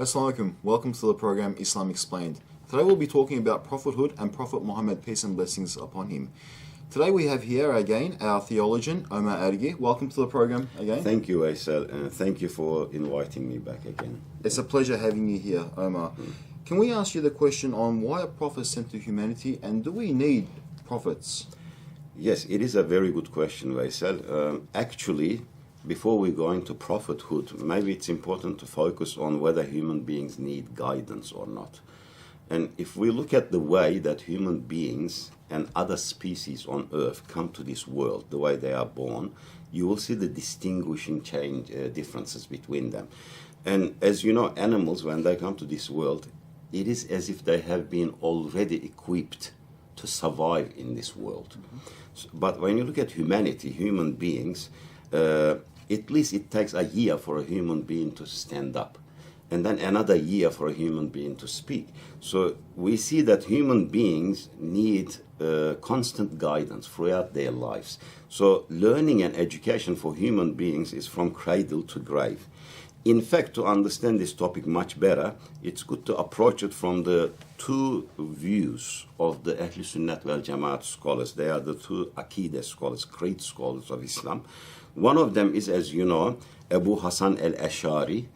Assalamu alaikum. Welcome to the program Islam Explained. Today we'll be talking about prophethood and Prophet Muhammad, peace and blessings upon him. Today we have here again our theologian, Omar Arigi. Welcome to the program again. Thank you, Aysel, and thank you for inviting me back again. It's a pleasure having you here, Omar. Can we ask you the question on why a prophet sent to humanity, and do we need prophets? Yes, it is a very good question, Aysel. Actually, before we go into prophethood, maybe it's important to focus on whether human beings need guidance or not. And if we look at the way that human beings and other species on earth come to this world, the way they are born, you will see the distinguishing differences between them. And as you know, animals, when they come to this world, it is as if they have been already equipped to survive in this world. But when you look at humanity, human beings, at least it takes a year for a human being to stand up, and then another year for a human being to speak. So we see that human beings need constant guidance throughout their lives. So learning and education for human beings is from cradle to grave. In fact, to understand this topic much better, it's good to approach it from the two views of the Ahl Sunnat wal Jamaat scholars. They are the two Aqidah scholars, great scholars of Islam. One of them is, as you know, Abu Hassan al-Ash'ari,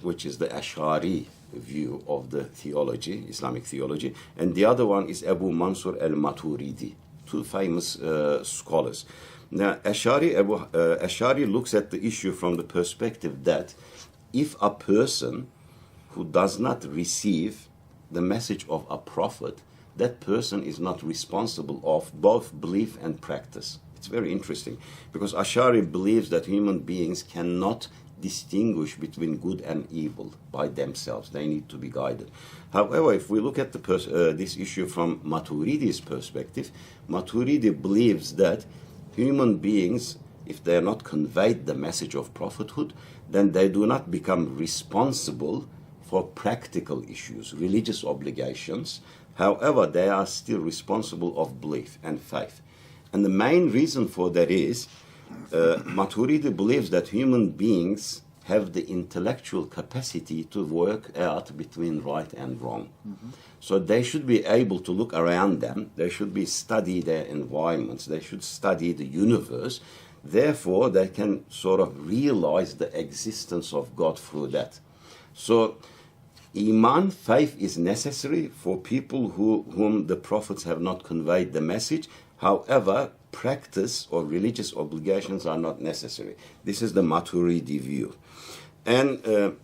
which is the Ash'ari view of the theology, Islamic theology, and the other one is Mansur al-Maturidi, two famous scholars. Now, Ash'ari looks at the issue from the perspective that if a person who does not receive the message of a prophet, that person is not responsible of both belief and practice. It's very interesting because Ash'ari believes that human beings cannot distinguish between good and evil by themselves. They need to be guided. However, if we look at this issue from Maturidi's perspective, Maturidi believes that human beings, if they are not conveyed the message of prophethood, then they do not become responsible for practical issues, religious obligations. However, they are still responsible of belief and faith. And the main reason for that is Maturidi believes that human beings have the intellectual capacity to work out between right and wrong. So they should be able to look around them. They should study their environments. They should study the universe. Therefore, they can sort of realize the existence of God through that. So Iman, faith, is necessary for people whom the prophets have not conveyed the message. However, practice or religious obligations are not necessary. This is the Maturidi view. And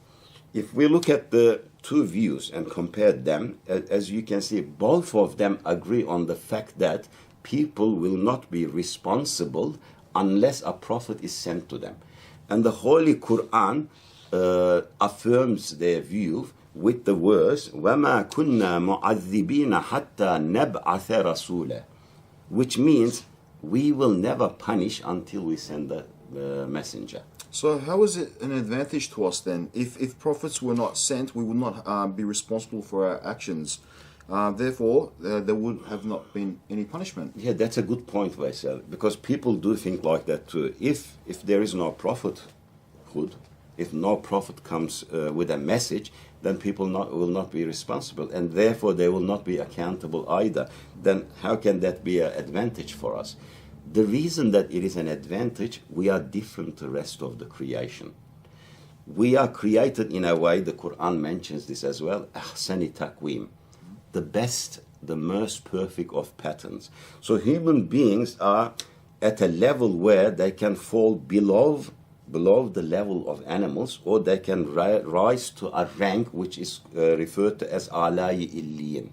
if we look at the two views and compare them, as you can see, both of them agree on the fact that people will not be responsible unless a prophet is sent to them. And the Holy Quran affirms their view with the words, وَمَا كُنَّا مُعَذِّبِينَ حَتَّى نَبْعَثَ رَسُولًا, which means we will never punish until we send the messenger. So how is it an advantage to us then? If prophets were not sent, we would not be responsible for our actions. Therefore, there would have not been any punishment. Yeah, that's a good point, Vaisal, because people do think like that too. If there is no prophethood, if no prophet comes with a message, then people will not be responsible, and therefore they will not be accountable either. Then how can that be an advantage for us? The reason that it is an advantage, we are different to the rest of the creation. We are created in a way, the Quran mentions this as well, ahsani taqweem, the best, the most perfect of patterns. So human beings are at a level where they can fall below the level of animals, or they can rise to a rank which is referred to as alai illiyin.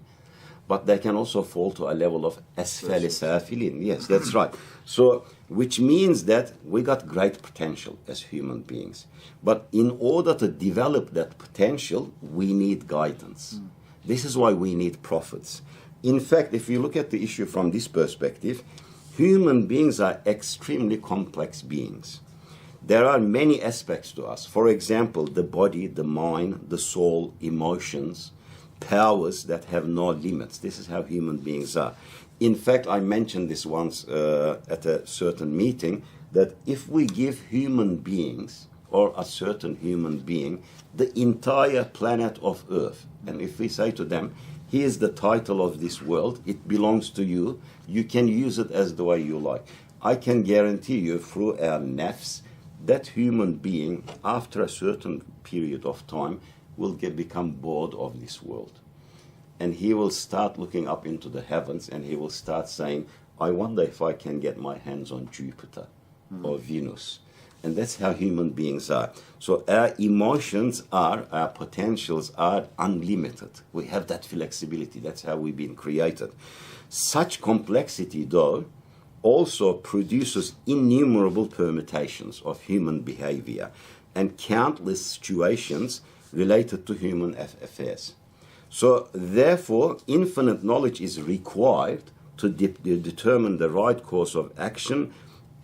But they can also fall to a level of asfali safilin. Yes, that's right. So, which means that we got great potential as human beings. But in order to develop that potential, we need guidance. This is why we need prophets. In fact, if you look at the issue from this perspective, human beings are extremely complex beings. There are many aspects to us. For example, the body, the mind, the soul, emotions, powers that have no limits. This is how human beings are. In fact, I mentioned this once at a certain meeting, that if we give human beings or a certain human being the entire planet of Earth. And if we say to them, here's the title of this world, it belongs to you, you can use it as the way you like. I can guarantee you through our nafs, that human being, after a certain period of time, will become bored of this world. And he will start looking up into the heavens, and he will start saying, I wonder if I can get my hands on Jupiter or Venus. And that's how human beings are. So our emotions our potentials are unlimited. We have that flexibility. That's how we've been created. Such complexity, though, also produces innumerable permutations of human behavior and countless situations related to human affairs. So, therefore, infinite knowledge is required to determine the right course of action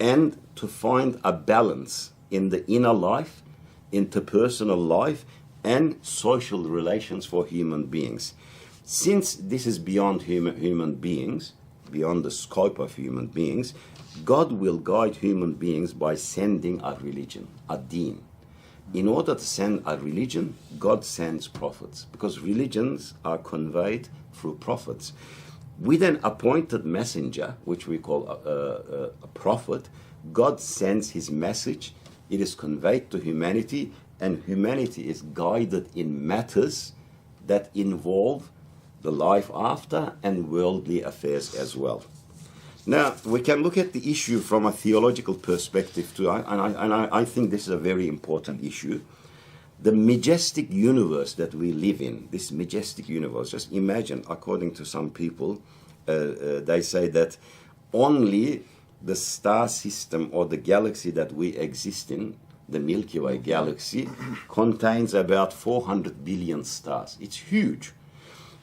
and to find a balance in the inner life, interpersonal life, and social relations for human beings. Since this is beyond human beings, beyond the scope of human beings, God will guide human beings by sending a religion, a deen. In order to send a religion, God sends prophets, because religions are conveyed through prophets. With an appointed messenger, which we call a prophet, God sends his message, it is conveyed to humanity, and humanity is guided in matters that involve the life after and worldly affairs as well. Now, we can look at the issue from a theological perspective too, and I think this is a very important issue. The majestic universe that we live in, this majestic universe, just imagine, according to some people, they say that only the star system or the galaxy that we exist in, the Milky Way galaxy, contains about 400 billion stars. It's huge.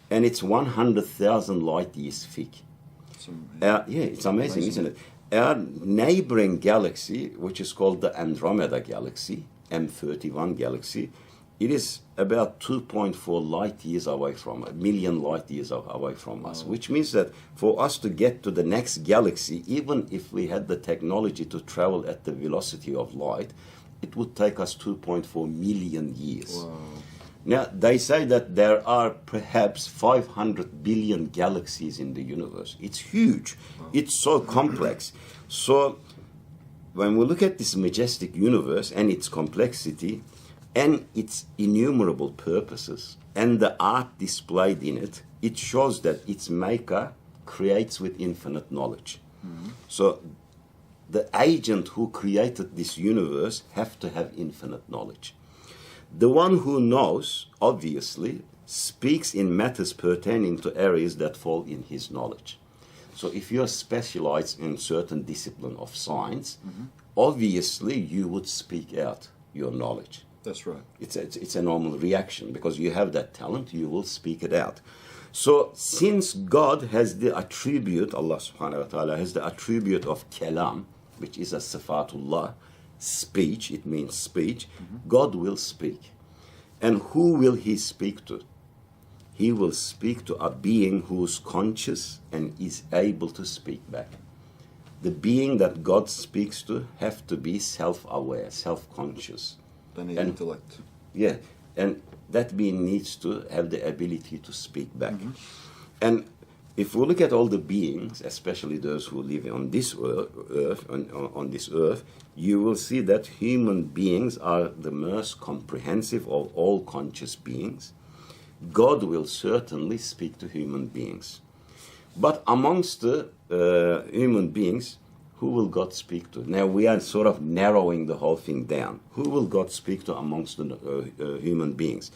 And it's 100,000 light years thick. It's amazing, isn't it? Our neighboring galaxy, which is called the Andromeda galaxy, M31 galaxy, it is about 2.4 light years away from, a million light years away from us, which means that for us to get to the next galaxy, even if we had the technology to travel at the velocity of light, it would take us 2.4 million years. Wow. Now, they say that there are perhaps 500 billion galaxies in the universe. It's huge. It's so complex. So, when we look at this majestic universe and its complexity and its innumerable purposes and the art displayed in it, it shows that its maker creates with infinite knowledge. Mm-hmm. So, the agent who created this universe have to have infinite knowledge. The one who knows, obviously, speaks in matters pertaining to areas that fall in his knowledge. So if you're specialized in certain discipline of science, obviously you would speak out your knowledge. That's right. It's a normal reaction because you have that talent, you will speak it out. So since God has the attribute, Allah subhanahu wa ta'ala has the attribute of kalam, which is a sifatullah, speech, it means speech, God will speak. And who will he speak to? He will speak to a being who is conscious and is able to speak back. The being that God speaks to have to be self-aware, self-conscious. They need intellect. Yeah, and that being needs to have the ability to speak back. And if we look at all the beings, especially those who live on this earth, you will see that human beings are the most comprehensive of all conscious beings. God will certainly speak to human beings. But amongst the human beings, who will God speak to? Now we are sort of narrowing the whole thing down. Who will God speak to amongst the human beings?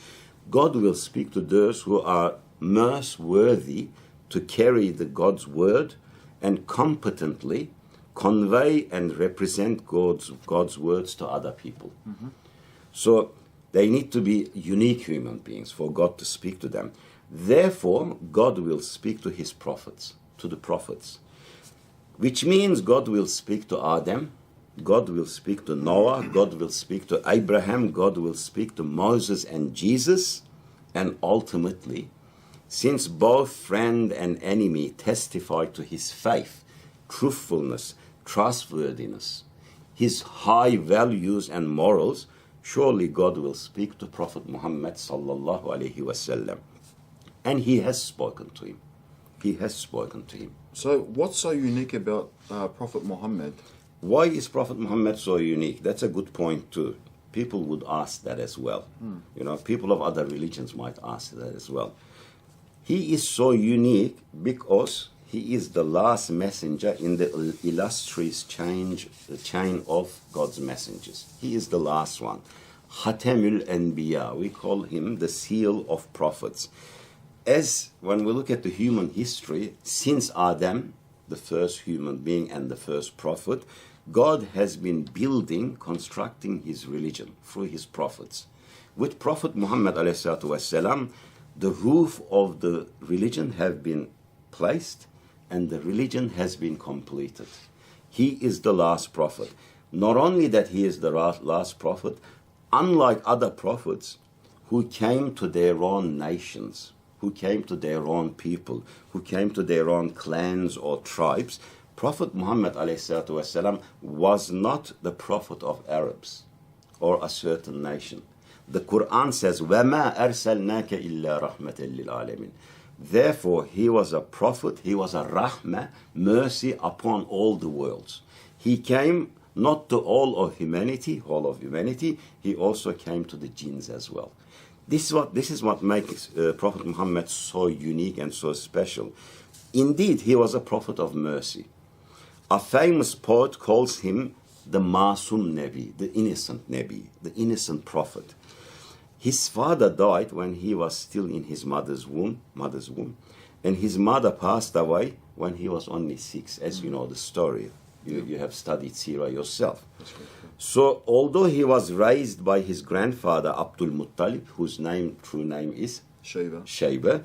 God will speak to those who are most worthy to carry the God's word and competently convey and represent God's words to other people. So they need to be unique human beings for God to speak to them. Therefore, God will speak to his prophets, to the prophets, which means God will speak to Adam, God will speak to Noah, God will speak to Abraham, God will speak to Moses and Jesus, and ultimately, since both friend and enemy testify to his faith, truthfulness, trustworthiness, his high values and morals, surely God will speak to Prophet Muhammad sallallahu alaihi wasallam. And he has spoken to him. He has spoken to him. So what's so unique about Prophet Muhammad? Why is Prophet Muhammad so unique? That's a good point too. People would ask that as well. You know, people of other religions might ask that as well. He is so unique because he is the last messenger in the illustrious chain of God's messengers. He is the last one. Khatamul Anbiya, we call him the seal of prophets. As when we look at the human history, since Adam, the first human being and the first prophet, God has been building, constructing his religion through his prophets. With Prophet Muhammad ﷺ, the roof of the religion have been placed and the religion has been completed. He is the last prophet. Not only that he is the last prophet, unlike other prophets who came to their own nations, who came to their own people, who came to their own clans or tribes, Prophet Muhammad ﷺ was not the prophet of Arabs or a certain nation. The Quran says, وَمَا أَرْسَلْنَاكَ إِلَّا رَحْمَةً لِلْعَالَمِينَ. Therefore, he was a prophet, he was a rahmah, mercy upon all the worlds. He came not to all of humanity, he also came to the jinns as well. This is what makes Prophet Muhammad so unique and so special. Indeed, he was a prophet of mercy. A famous poet calls him the Masum Nabi, the innocent Nabi, the innocent prophet. His father died when he was still in his mother's womb, and his mother passed away when he was only 6, as you know the story. You have studied Sirah yourself. So, although he was raised by his grandfather Abdul Muttalib, whose true name is Shayba,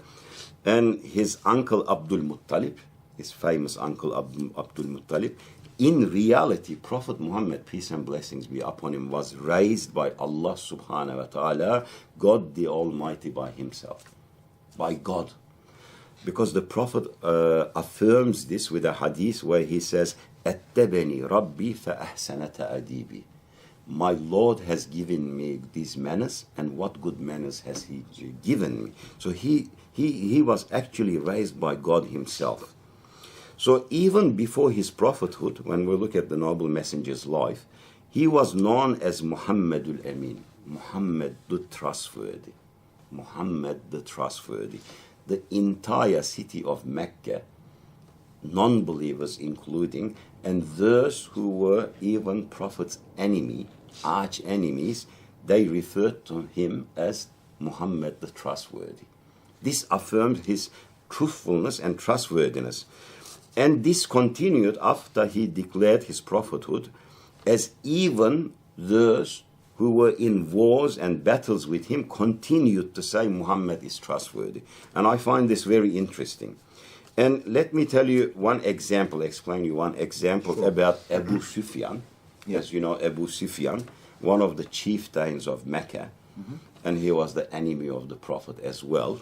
and his uncle Abdul Muttalib, his famous uncle Abdul Muttalib, in reality, Prophet Muhammad, peace and blessings be upon him, was raised by Allah subhanahu wa ta'ala, God the Almighty by himself, by God. Because the Prophet affirms this with a hadith where he says, أَتَّبَنِي رَبِّي فَأَحْسَنَ تَأْدِيبِي. My Lord has given me these manners, and what good manners has he given me? So he was actually raised by God himself. So even before his prophethood, when we look at the noble messenger's life, he was known as Muhammadul Amin, Muhammad the trustworthy, Muhammad the trustworthy. The entire city of Mecca, non-believers including, and those who were even Prophet's enemy, arch enemies, they referred to him as Muhammad the trustworthy. This affirmed his truthfulness and trustworthiness. And this continued after he declared his prophethood, as even those who were in wars and battles with him continued to say Muhammad is trustworthy. And I find this very interesting. And let me tell you one example, explain you one example about Abu Sufyan. Yes, you know Abu Sufyan, one of the chieftains of Mecca, and he was the enemy of the Prophet as well.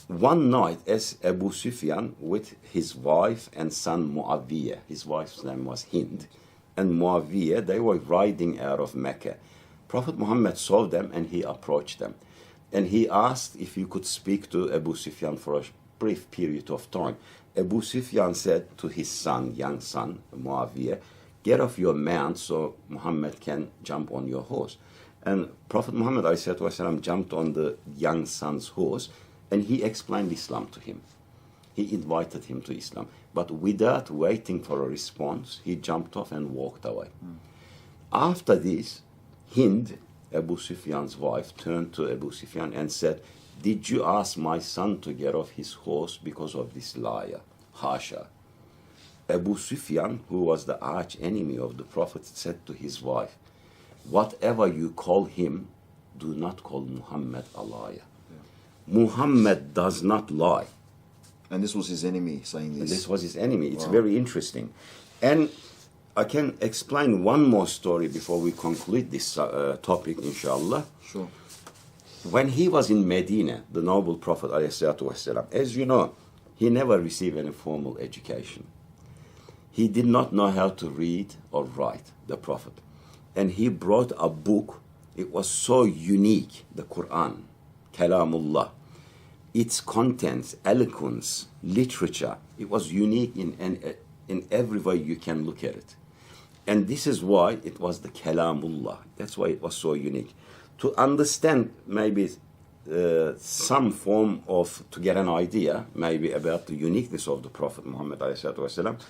One night, as Abu Sufyan with his wife and son Muawiyah, his wife's name was Hind, and Muawiyah, they were riding out of Mecca. Prophet Muhammad saw them and he approached them. And he asked if he could speak to Abu Sufyan for a brief period of time. Abu Sufyan said to his son, young son, Muawiyah, get off your mount so Muhammad can jump on your horse. And Prophet Muhammad ﷺ jumped on the young son's horse, and he explained Islam to him. He invited him to Islam. But without waiting for a response, he jumped off and walked away. After this, Hind, Abu Sufyan's wife, turned to Abu Sufyan and said, did you ask my son to get off his horse because of this liar? Hasha. Abu Sufyan, who was the arch enemy of the Prophet, said to his wife, whatever you call him, do not call Muhammad a liar. Muhammad does not lie. And this was his enemy saying this? And this was his enemy. It's very interesting. And I can explain one more story before we conclude this topic, inshallah. Sure. When he was in Medina, the noble Prophet, ﷺ, as you know, he never received any formal education. He did not know how to read or write, the Prophet. And he brought a book It was so unique, the Quran, Kalamullah. Its contents, eloquence, literature, it was unique in every way you can look at it. And this is why it was the Kalamullah. That's why it was so unique. To understand maybe some form of, to get an idea maybe about the uniqueness of the Prophet Muhammad ﷺ,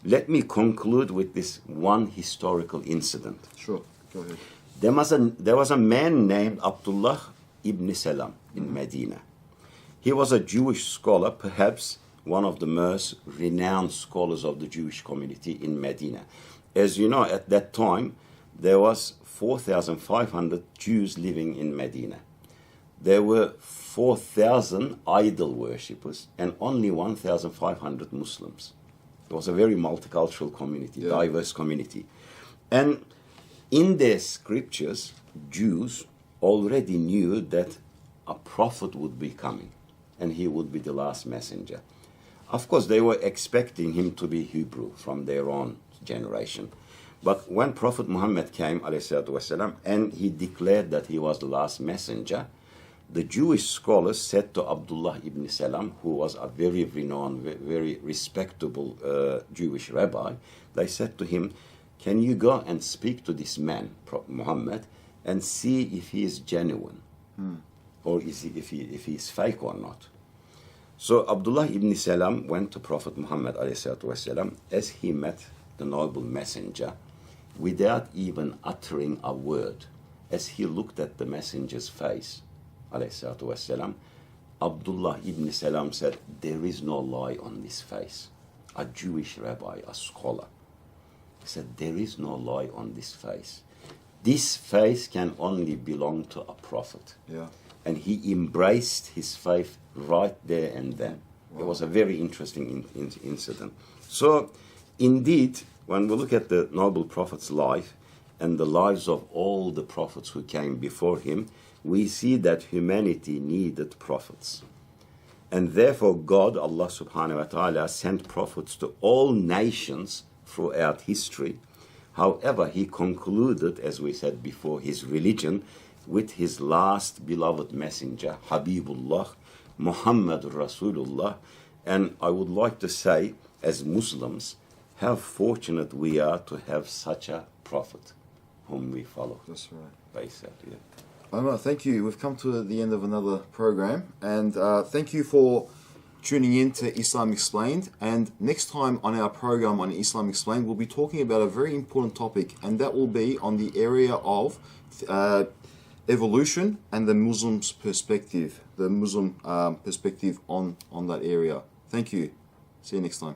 let me conclude with this one historical incident. Sure, go ahead. There was a man named Abdullah ibn Salam in Medina. He was a Jewish scholar, perhaps one of the most renowned scholars of the Jewish community in Medina. As you know, at that time, there was 4,500 Jews living in Medina. There were 4,000 idol worshippers and only 1,500 Muslims. It was a very multicultural community, diverse community. And in their scriptures, Jews already knew that a prophet would be coming and he would be the last messenger. Of course, they were expecting him to be Hebrew from their own generation. But when Prophet Muhammad came, ﷺ, and he declared that he was the last messenger, the Jewish scholars said to Abdullah ibn Salam, who was a very renowned, very respectable Jewish rabbi, they said to him, can you go and speak to this man, Prophet Muhammad, and see if he is genuine, or if he is fake or not? So Abdullah ibn Salam went to Prophet Muhammad ﷺ as he met the noble messenger without even uttering a word. As he looked at the messenger's face, ﷺ, Abdullah ibn Salam said, there is no lie on this face. A Jewish rabbi, a scholar, he said, there is no lie on this face. This face can only belong to a prophet. Yeah. And he embraced his faith right there and then. Wow. It was a very interesting incident. So, indeed, when we look at the noble prophet's life and the lives of all the prophets who came before him, we see that humanity needed prophets. And therefore God, Allah subhanahu wa ta'ala, sent prophets to all nations throughout history. However, he concluded, as we said before, his religion with his last beloved messenger, Habibullah, Muhammad Rasulullah. And I would like to say, as Muslims, how fortunate we are to have such a prophet whom we follow. That's right. Basically, yeah. Omar, thank you. We've come to the end of another program, and thank you for tuning in to Islam Explained. And next time on our program on Islam Explained, we'll be talking about a very important topic, and that will be on the area of evolution and the Muslim's perspective, the Muslim perspective on that area. Thank you. See you next time.